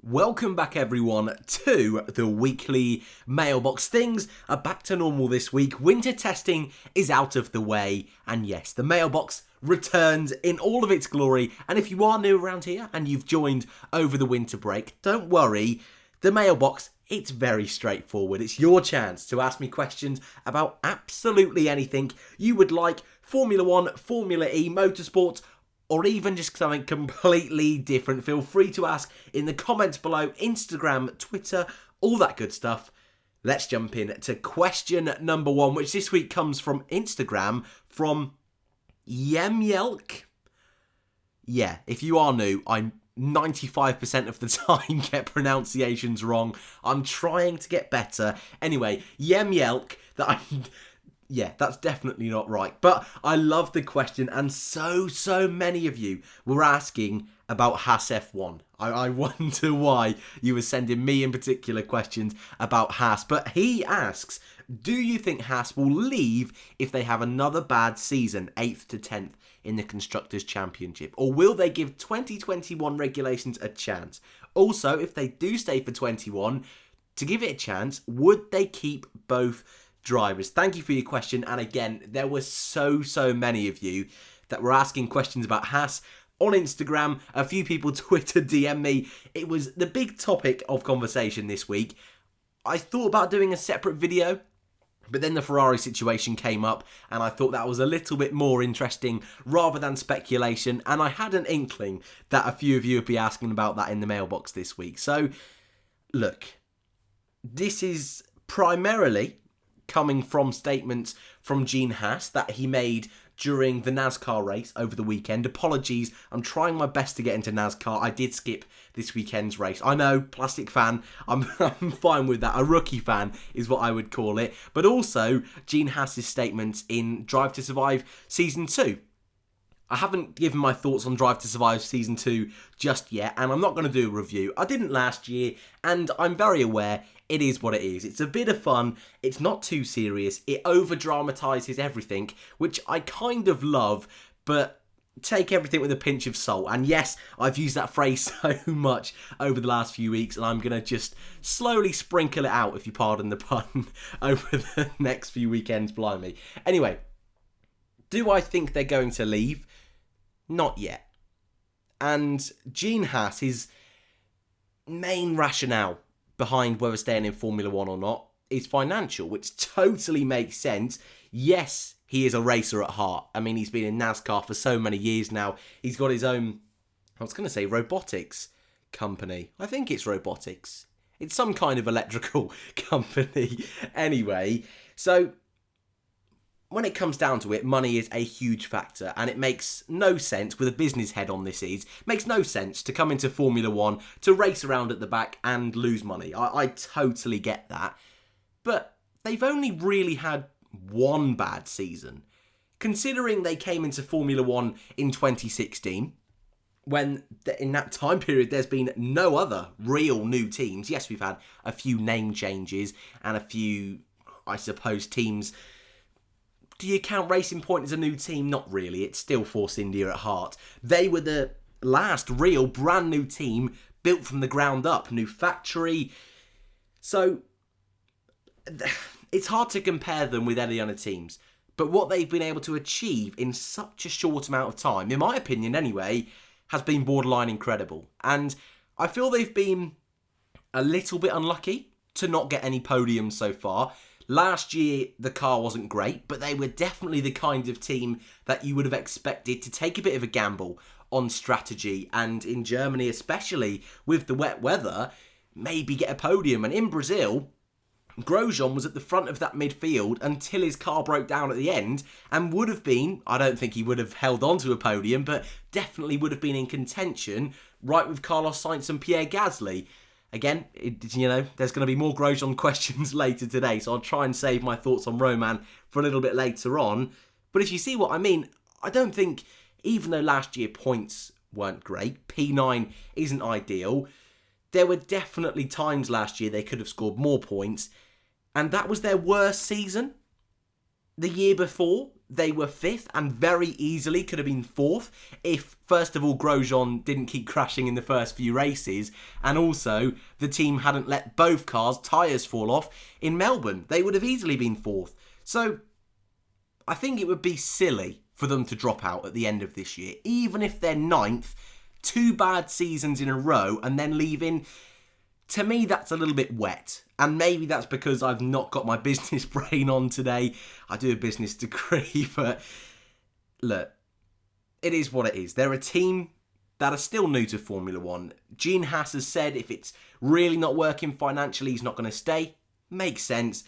Welcome back everyone to the weekly Mailbox. Things are back to normal this week. Winter testing is out of the way. And yes, the Mailbox returns in all of its glory. And if you are new around here and you've joined over the winter break, don't worry. The Mailbox, it's very straightforward. It's your chance to ask me questions about absolutely anything you would like. Formula 1, Formula E, motorsports, or even just something completely different. Feel free to ask in the comments below, Instagram, Twitter, all that good stuff. Let's jump in to question number one, which this week comes from Instagram, from Yemyelk. Yeah, if you are new, I'm 95% of the time get pronunciations wrong. I'm trying to get better. Anyway, Yemyelk, yeah, that's definitely not right. But I love the question, and so many of you were asking about Haas F1. I wonder why you were sending me in particular questions about Haas. But he asks, do you think Haas will leave if they have another bad season, 8th to 10th in the Constructors' Championship? Or will they give 2021 regulations a chance? Also, if they do stay for 21, to give it a chance, would they keep both drivers? Thank you for your question. And again, there were so many of you that were asking questions about Haas on Instagram. A few people Twitter DM me. It was the big topic of conversation this week. I thought about doing a separate video, but then the Ferrari situation came up and I thought that was a little bit more interesting rather than speculation. And I had an inkling that a few of you would be asking about that in the mailbox this week. So look, this is primarily coming from statements from Gene Haas that he made during the NASCAR race over the weekend. Apologies, I'm trying my best to get into NASCAR. I did skip this weekend's race. I know, plastic fan, I'm fine with that. A rookie fan is what I would call it. But also, Gene Haas's statements in Drive to Survive Season 2. I haven't given my thoughts on Drive to Survive Season 2 just yet, and I'm not going to do a review. I didn't last year, and I'm very aware it is what it is. It's a bit of fun, it's not too serious, it over-dramatises everything, which I kind of love, but take everything with a pinch of salt. And yes, I've used that phrase so much over the last few weeks, and I'm going to just slowly sprinkle it out, if you pardon the pun, over the next few weekends, blimey. Anyway, do I think they're going to leave? Not yet. And Gene Haas, his main rationale behind whether staying in Formula 1 or not is financial, which totally makes sense. Yes, he is a racer at heart. I mean, he's been in NASCAR for so many years now. He's got his own, I was going to say robotics company. I think it's robotics. It's some kind of electrical company. Anyway, so when it comes down to it, money is a huge factor, and it makes no sense, with a business head on this makes no sense to come into Formula 1, to race around at the back and lose money. I totally get that. But they've only really had one bad season. Considering they came into Formula 1 in 2016, when in that time period there's been no other real new teams. Yes, we've had a few name changes and a few, I suppose, teams. Do you count Racing Point as a new team? Not really. It's still Force India at heart. They were the last real brand new team built from the ground up. New factory. So it's hard to compare them with any other teams. But what they've been able to achieve in such a short amount of time, in my opinion anyway, has been borderline incredible. And I feel they've been a little bit unlucky to not get any podiums so far. Last year, the car wasn't great, but they were definitely the kind of team that you would have expected to take a bit of a gamble on strategy, and in Germany especially, with the wet weather, maybe get a podium. And in Brazil, Grosjean was at the front of that midfield until his car broke down at the end, and would have been, I don't think he would have held on to a podium, but definitely would have been in contention, right with Carlos Sainz and Pierre Gasly. Again, there's going to be more Grosjean questions later today, so I'll try and save my thoughts on Roman for a little bit later on. But if you see what I mean, I don't think, even though last year points weren't great, P9 isn't ideal, there were definitely times last year they could have scored more points, and that was their worst season. The year before, they were 5th and very easily could have been 4th if, first of all, Grosjean didn't keep crashing in the first few races, and also the team hadn't let both cars' tyres fall off in Melbourne. They would have easily been 4th. So I think it would be silly for them to drop out at the end of this year, even if they're 9th, 2 bad seasons in a row, and then leaving. To me, that's a little bit wet. And maybe that's because I've not got my business brain on today. I do a business degree, but look, it is what it is. They're a team that are still new to Formula One. Gene Haas has said if it's really not working financially, he's not going to stay. Makes sense,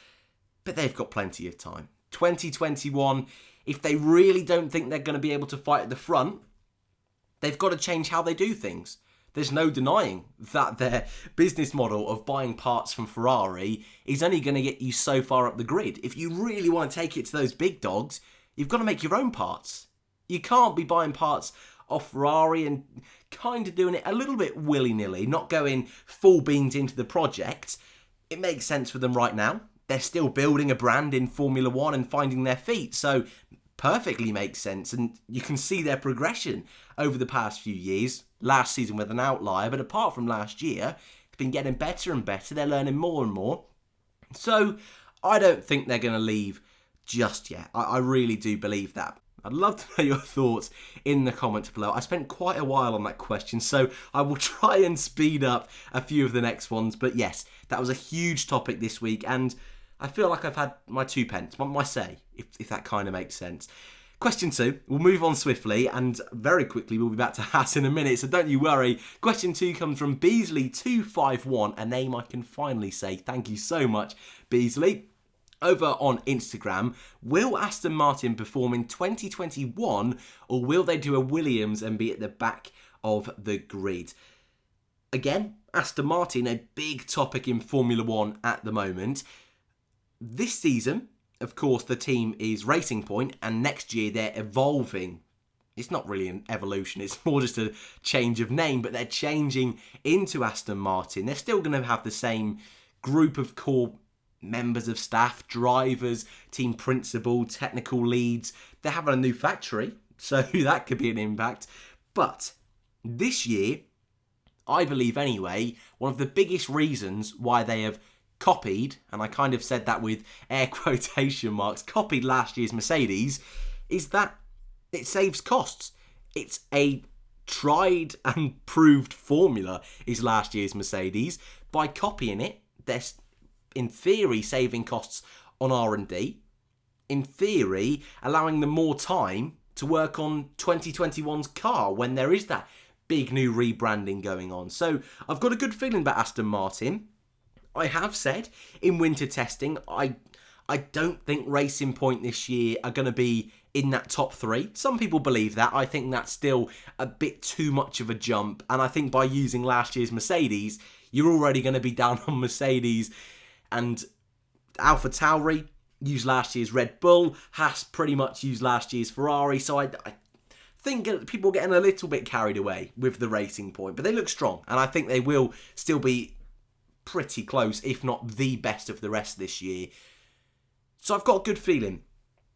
but they've got plenty of time. 2021, if they really don't think they're going to be able to fight at the front, they've got to change how they do things. There's no denying that their business model of buying parts from Ferrari is only going to get you so far up the grid. If you really want to take it to those big dogs, you've got to make your own parts. You can't be buying parts off Ferrari and kind of doing it a little bit willy-nilly, not going full beans into the project. It makes sense for them right now. They're still building a brand in Formula One and finding their feet, so perfectly makes sense. And you can see their progression over the past few years. Last season with an outlier, but apart from last year, it's been getting better and better. They're learning more and more. So I don't think they're going to leave just yet. I really do believe that. I'd love to know your thoughts in the comments below. I spent quite a while on that question, so I will try and speed up a few of the next ones. But yes, that was a huge topic this week, and I feel like I've had my 2 pence, my say, if that kind of makes sense. Question 2, we'll move on swiftly, and very quickly we'll be back to Haas in a minute, so don't you worry. Question 2 comes from Beasley251, a name I can finally say. Thank you so much, Beasley. Over on Instagram, will Aston Martin perform in 2021, or will they do a Williams and be at the back of the grid? Again, Aston Martin, a big topic in Formula One at the moment. This season, of course, the team is Racing Point, and next year they're evolving. It's not really an evolution, it's more just a change of name, but they're changing into Aston Martin. They're still going to have the same group of core members of staff, drivers, team principal, technical leads. They're having a new factory, so that could be an impact. But this year, I believe anyway, one of the biggest reasons why they have copied, and I kind of said that with air quotation marks, copied last year's Mercedes, is that it saves costs. It's a tried and proved formula, is last year's Mercedes. By copying it, they're in theory saving costs on R&D, in theory allowing them more time to work on 2021's car when there is that big new rebranding going on. So I've got a good feeling about Aston Martin. I have said in winter testing, I don't think Racing Point this year are going to be in that top 3. Some people believe that. I think that's still a bit too much of a jump. And I think by using last year's Mercedes, you're already going to be down on Mercedes. And AlphaTauri used last year's Red Bull. Haas pretty much used last year's Ferrari. So I think people are getting a little bit carried away with the Racing Point. But they look strong. And I think they will still be pretty close, if not the best of the rest this year. So I've got a good feeling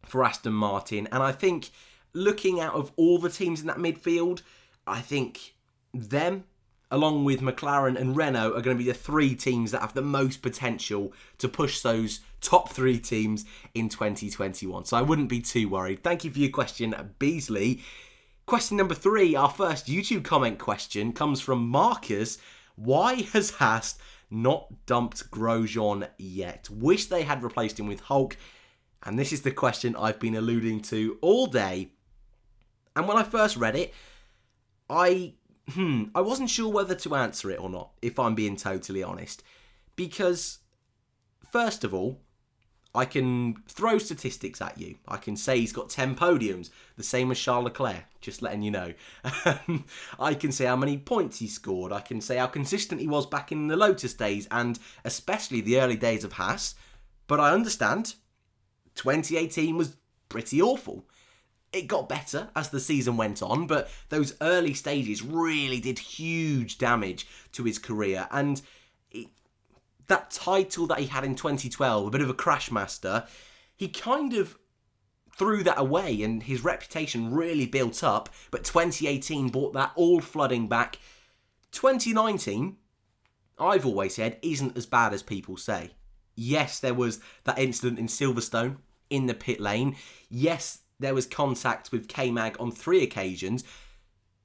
for Aston Martin, and I think looking out of all the teams in that midfield, I think them, along with McLaren and Renault, are going to be the 3 teams that have the most potential to push those top 3 teams in 2021. So I wouldn't be too worried. Thank you for your question, Beasley. Question number 3, our first YouTube comment question, comes from Marcus. Why has Haas not dumped Grosjean yet? Wish they had replaced him with Hulk. And this is the question I've been alluding to all day. And when I first read it, I wasn't sure whether to answer it or not, if I'm being totally honest. Because, first of all, I can throw statistics at you. I can say he's got 10 podiums, the same as Charles Leclerc, just letting you know. I can say how many points he scored. I can say how consistent he was back in the Lotus days, and especially the early days of Haas. But I understand, 2018 was pretty awful. It got better as the season went on, but those early stages really did huge damage to his career. And that title that he had in 2012, a bit of a crash master, he kind of threw that away and his reputation really built up, but 2018 brought that all flooding back. 2019, I've always said, isn't as bad as people say. Yes, there was that incident in Silverstone in the pit lane. Yes, there was contact with K-Mag on 3 occasions.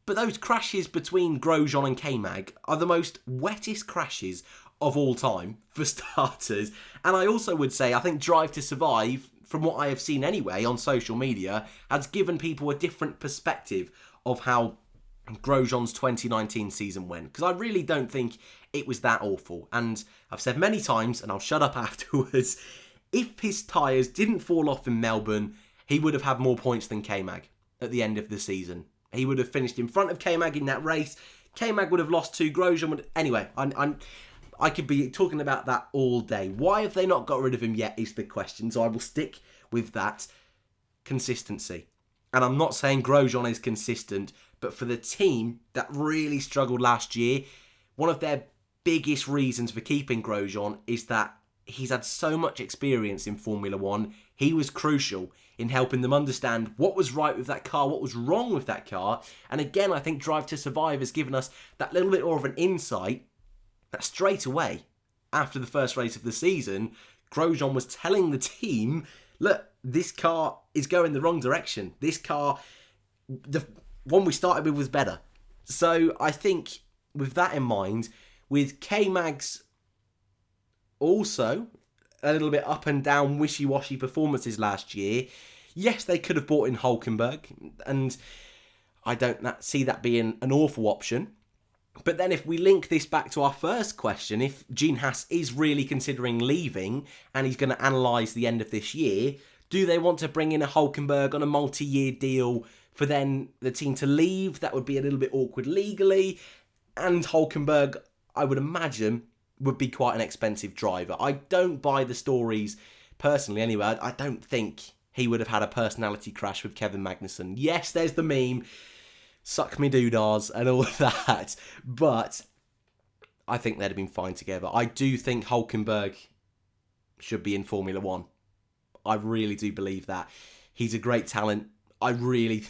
But those crashes between Grosjean and K-Mag are the most wettest crashes of all time, for starters. And I also would say, I think Drive to Survive, from what I have seen anyway on social media, has given people a different perspective of how Grosjean's 2019 season went. Because I really don't think it was that awful. And I've said many times, and I'll shut up afterwards, if his tyres didn't fall off in Melbourne, he would have had more points than K-Mag at the end of the season. He would have finished in front of K-Mag in that race. K-Mag would have lost 2. Grosjean would... Anyway, I could be talking about that all day. Why have they not got rid of him yet is the question. So I will stick with that. Consistency. And I'm not saying Grosjean is consistent, but for the team that really struggled last year, one of their biggest reasons for keeping Grosjean is that he's had so much experience in Formula 1. He was crucial in helping them understand what was right with that car, what was wrong with that car. And again, I think Drive to Survive has given us that little bit more of an insight that straight away, after the first race of the season, Grosjean was telling the team, look, this car is going the wrong direction. This car, the one we started with, was better. So I think with that in mind, with K-Mag's also a little bit up and down wishy-washy performances last year, yes, they could have brought in Hülkenberg, and I don't see that being an awful option. But then if we link this back to our first question, if Gene Haas is really considering leaving and he's going to analyse the end of this year, do they want to bring in a Hülkenberg on a multi-year deal for then the team to leave? That would be a little bit awkward legally. And Hülkenberg, I would imagine, would be quite an expensive driver. I don't buy the stories, personally anyway. I don't think he would have had a personality crash with Kevin Magnussen. Yes, there's the meme, suck me doodahs and all of that, but I think they'd have been fine together. I do think Hülkenberg should be in Formula 1. I really do believe that. He's a great talent. I'm going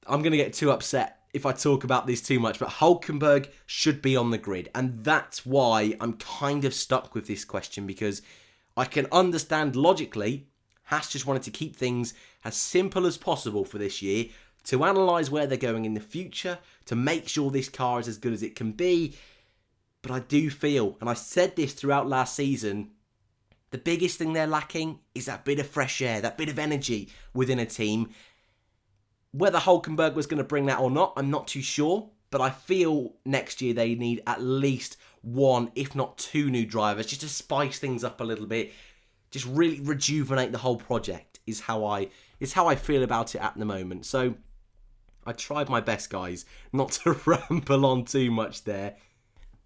to get too upset if I talk about this too much, but Hülkenberg should be on the grid. And that's why I'm kind of stuck with this question, because I can understand logically Haas just wanted to keep things as simple as possible for this year, to analyse where they're going in the future, to make sure this car is as good as it can be. But I do feel, and I said this throughout last season, the biggest thing they're lacking is that bit of fresh air, that bit of energy within a team. Whether Hülkenberg was going to bring that or not, I'm not too sure. But I feel next year they need at least 1, if not 2 new drivers, just to spice things up a little bit. Just really rejuvenate the whole project is how I feel about it at the moment. So I tried my best, guys, not to ramble on too much there.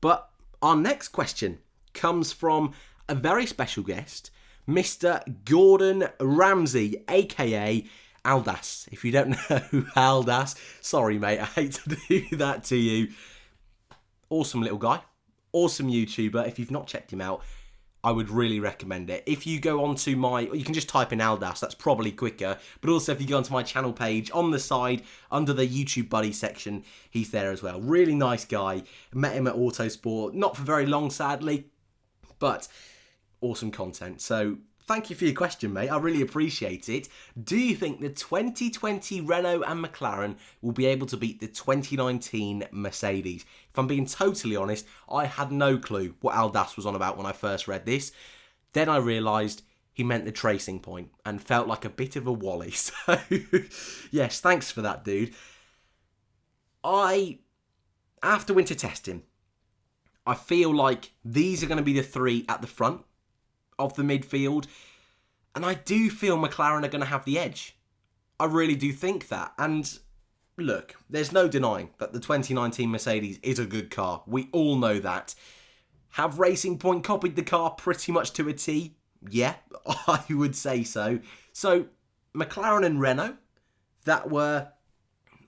But our next question comes from a very special guest, Mr. Gordon Ramsay, aka Aldas. If you don't know Aldas, sorry mate, I hate to do that to you. Awesome little guy, awesome YouTuber. If you've not checked him out, I would really recommend it. If you go onto you can just type in Aldas, that's probably quicker. But also if you go onto my channel page, on the side, under the YouTube buddy section, he's there as well. Really nice guy. Met him at Autosport, not for very long sadly, but awesome content. So thank you for your question, mate. I really appreciate it. Do you think the 2020 Renault and McLaren will be able to beat the 2019 Mercedes? If I'm being totally honest, I had no clue what Aldas was on about when I first read this. Then I realised he meant the tracing point and felt like a bit of a wally. So, yes, thanks for that, dude. After winter testing, I feel like these are going to be the 3 at the front of the midfield, and I do feel McLaren are going to have the edge. I really do think that. And look, there's no denying that the 2019 Mercedes is a good car. We all know that. Have Racing Point copied the car pretty much to a T? Yeah, I would say so. So McLaren and Renault, that were,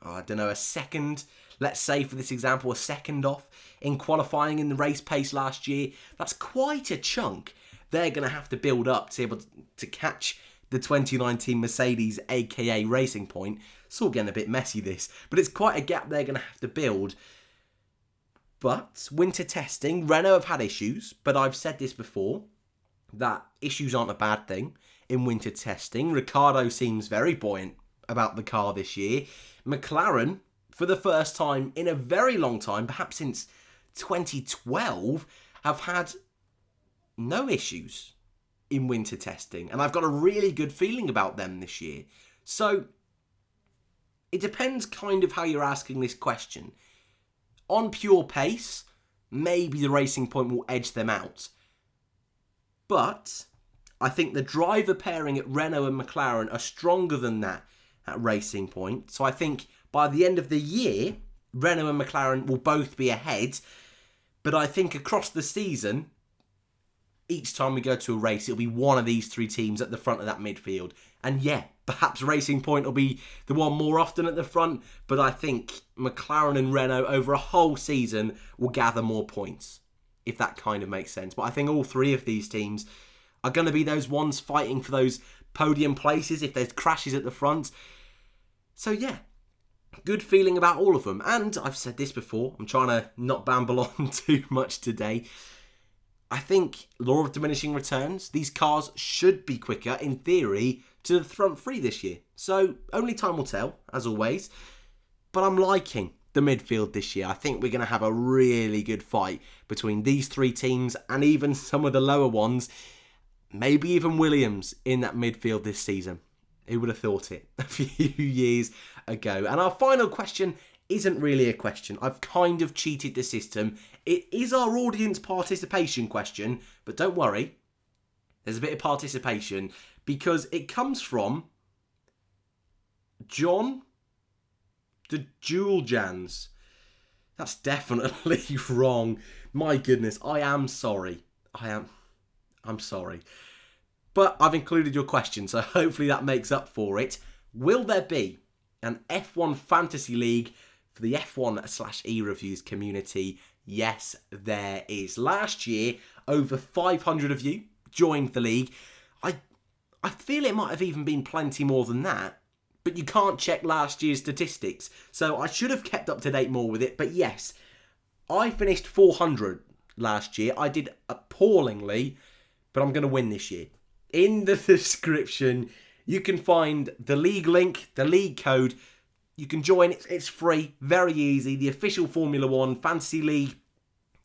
a second, let's say for this example, a second off in qualifying in the race pace last year. That's quite a chunk they're going to have to build up to be able to catch the 2019 Mercedes, aka Racing Point. It's all getting a bit messy this, but it's quite a gap they're going to have to build. But winter testing, Renault have had issues, but I've said this before, that issues aren't a bad thing in winter testing. Ricciardo seems very buoyant about the car this year. McLaren, for the first time in a very long time, perhaps since 2012, have had no issues in winter testing. And I've got a really good feeling about them this year. So it depends kind of how you're asking this question. On pure pace, maybe the Racing Point will edge them out. But I think the driver pairing at Renault and McLaren are stronger than that at Racing Point. So I think by the end of the year, Renault and McLaren will both be ahead. But I think across the season, each time we go to a race, it'll be one of these three teams at the front of that midfield. And yeah, perhaps Racing Point will be the one more often at the front, but I think McLaren and Renault over a whole season will gather more points, if that kind of makes sense. But I think all three of these teams are going to be those ones fighting for those podium places if there's crashes at the front. So yeah, good feeling about all of them. And I've said this before, I'm trying to not babble on too much today. I think law of diminishing returns, these cars should be quicker, in theory, to the front three this year. So only time will tell, as always. But I'm liking the midfield this year. I think we're going to have a really good fight between these three teams and even some of the lower ones. Maybe even Williams in that midfield this season. Who would have thought it a few years ago? And our final question isn't really a question. I've kind of cheated the system. It is our audience participation question, but don't worry. There's a bit of participation because it comes from John the Juljans. That's definitely wrong. My goodness, I am sorry. I'm sorry. But I've included your question, so hopefully that makes up for it. Will there be an F1 Fantasy League for the F1/E reviews community? Yes, there is. Last year, over 500 of you joined the league. I feel it might have even been plenty more than that, but you can't check last year's statistics, so I should have kept up to date more with it. But yes, I finished 400 last year. I did appallingly, but I'm going to win this year. In the description, you can find the league link, the league code. You can join. It's free, very easy. The official Formula 1 Fantasy League.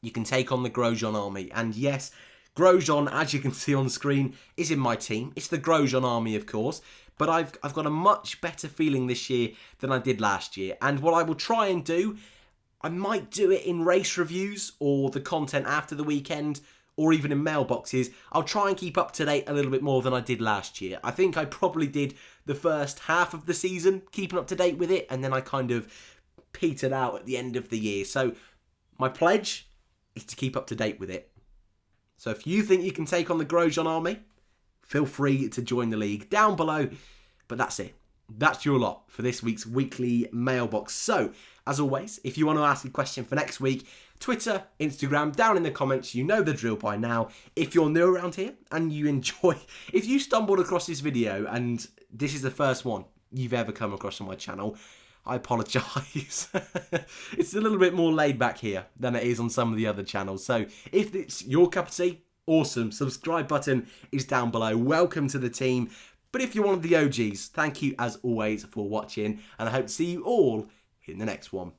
You can take on the Grosjean army. And yes, Grosjean, as you can see on screen, is in my team. It's the Grosjean army, of course. But I've got a much better feeling this year than I did last year. And what I will try and do, I might do it in race reviews or the content after the weekend, or even in mailboxes. I'll try and keep up to date a little bit more than I did last year. I think I probably did the first half of the season, keeping up to date with it, and then I kind of petered out at the end of the year. So my pledge is to keep up to date with it. So if you think you can take on the Grosjean army, feel free to join the league down below. But that's it. That's your lot for this week's weekly mailbox. So, as always, if you want to ask a question for next week, Twitter, Instagram, down in the comments, you know the drill by now. If you're new around here and you enjoy, if you stumbled across this video and this is the first one you've ever come across on my channel, I apologise. It's a little bit more laid back here than it is on some of the other channels. So if it's your cup of tea, awesome. Subscribe button is down below. Welcome to the team. But if you're one of the OGs, thank you as always for watching, and I hope to see you all in the next one.